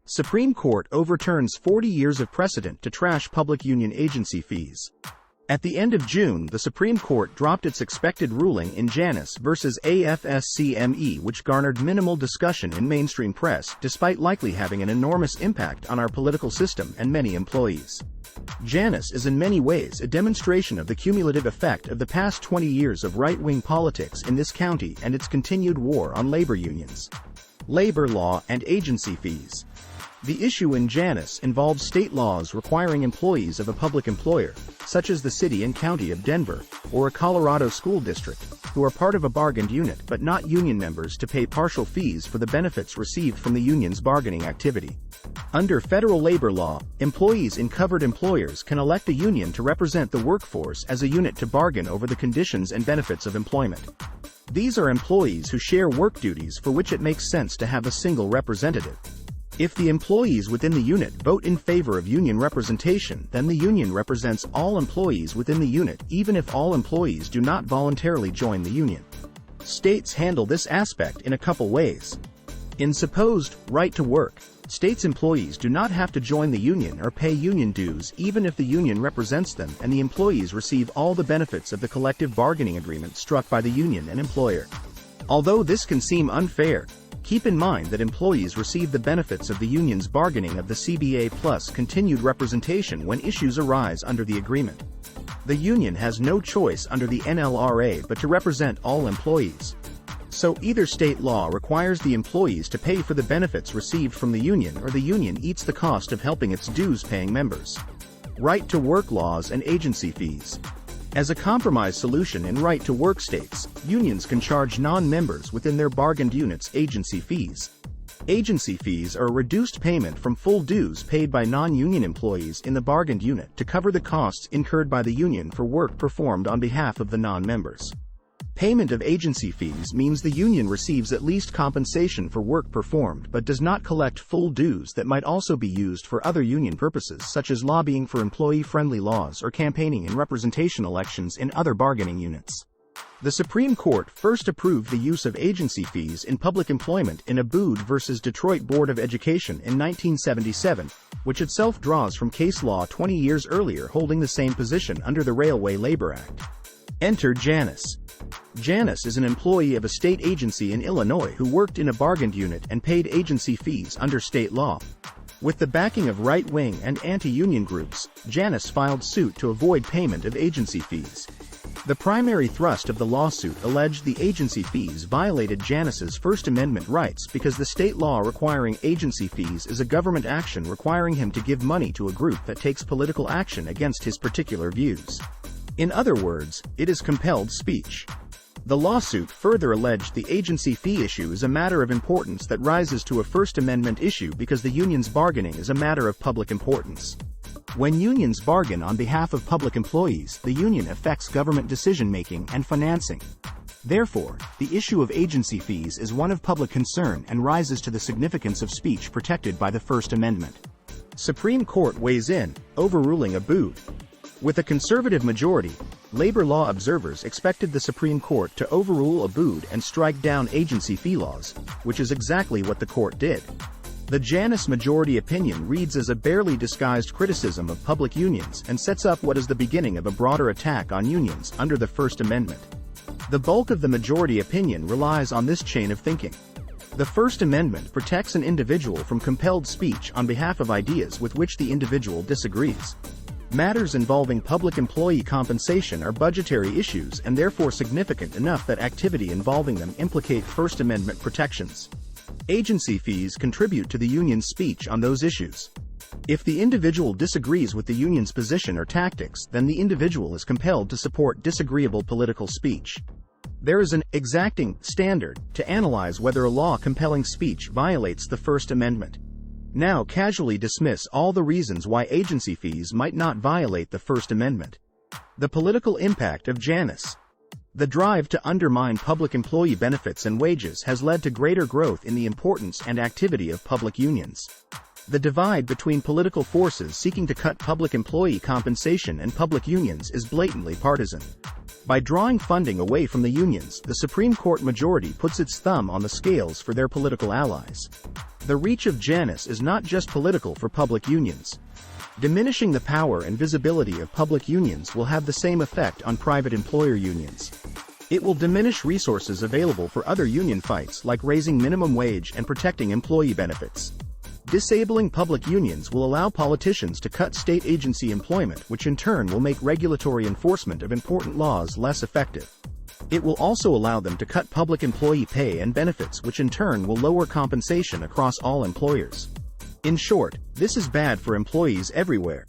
Supreme Court overturns 40 years of precedent to trash public union agency fees. At the end of June, the Supreme Court dropped its expected ruling in Janus versus AFSCME, which garnered minimal discussion in mainstream press, despite likely having an enormous impact on our political system and many employees. Janus is in many ways a demonstration of the cumulative effect of the past 20 years of right-wing politics in this county and its continued war on labor unions, labor law, and agency fees. The issue in Janus involves state laws requiring employees of a public employer, such as the city and county of Denver, or a Colorado school district, who are part of a bargained unit but not union members, to pay partial fees for the benefits received from the union's bargaining activity. Under federal labor law, employees in covered employers can elect a union to represent the workforce as a unit to bargain over the conditions and benefits of employment. These are employees who share work duties for which it makes sense to have a single representative. If the employees within the unit vote in favor of union representation, then the union represents all employees within the unit, even if all employees do not voluntarily join the union. States handle this aspect in a couple ways. In supposed right to work, states' employees do not have to join the union or pay union dues even if the union represents them, and the employees receive all the benefits of the collective bargaining agreement struck by the union and employer. Although this can seem unfair, keep in mind that employees receive the benefits of the union's bargaining of the CBA plus continued representation when issues arise under the agreement. The union has no choice under the NLRA but to represent all employees. So either state law requires the employees to pay for the benefits received from the union, or the union eats the cost of helping its dues-paying members. Right to work laws and agency fees. As a compromise solution in right-to-work states, unions can charge non-members within their bargained units agency fees. Agency fees are a reduced payment from full dues paid by non-union employees in the bargained unit to cover the costs incurred by the union for work performed on behalf of the non-members. Payment of agency fees means the union receives at least compensation for work performed but does not collect full dues that might also be used for other union purposes, such as lobbying for employee-friendly laws or campaigning in representation elections in other bargaining units. The Supreme Court first approved the use of agency fees in public employment in Abood versus Detroit Board of Education in 1977, which itself draws from case law 20 years earlier holding the same position under the Railway Labor Act. Enter Janus. Janus is an employee of a state agency in Illinois who worked in a bargained unit and paid agency fees under state law. With the backing of right-wing and anti-union groups, Janus filed suit to avoid payment of agency fees. The primary thrust of the lawsuit alleged the agency fees violated Janus's First Amendment rights because the state law requiring agency fees is a government action requiring him to give money to a group that takes political action against his particular views. In other words, it is compelled speech. The lawsuit further alleged the agency fee issue is a matter of importance that rises to a First Amendment issue because the union's bargaining is a matter of public importance. When unions bargain on behalf of public employees, the union affects government decision-making and financing. Therefore, the issue of agency fees is one of public concern and rises to the significance of speech protected by the First Amendment. Supreme Court weighs in, overruling Abood. With a conservative majority, labor law observers expected the Supreme Court to overrule Abood and strike down agency fee laws, which is exactly what the court did. The Janus majority opinion reads as a barely disguised criticism of public unions and sets up what is the beginning of a broader attack on unions under the First Amendment. The bulk of the majority opinion relies on this chain of thinking. The First Amendment protects an individual from compelled speech on behalf of ideas with which the individual disagrees. Matters involving public employee compensation are budgetary issues and therefore significant enough that activity involving them implicate First Amendment protections. Agency fees contribute to the union's speech on those issues. If the individual disagrees with the union's position or tactics, then the individual is compelled to support disagreeable political speech. There is an exacting standard to analyze whether a law compelling speech violates the First Amendment. Now casually dismiss all the reasons why agency fees might not violate the First Amendment. The political impact of Janus. The drive to undermine public employee benefits and wages has led to greater growth in the importance and activity of public unions. The divide between political forces seeking to cut public employee compensation and public unions is blatantly partisan. By drawing funding away from the unions, the Supreme Court majority puts its thumb on the scales for their political allies. The reach of Janus is not just political for public unions. Diminishing the power and visibility of public unions will have the same effect on private employer unions. It will diminish resources available for other union fights like raising minimum wage and protecting employee benefits. Disabling public unions will allow politicians to cut state agency employment, which in turn will make regulatory enforcement of important laws less effective. It will also allow them to cut public employee pay and benefits, which in turn will lower compensation across all employers. In short, this is bad for employees everywhere.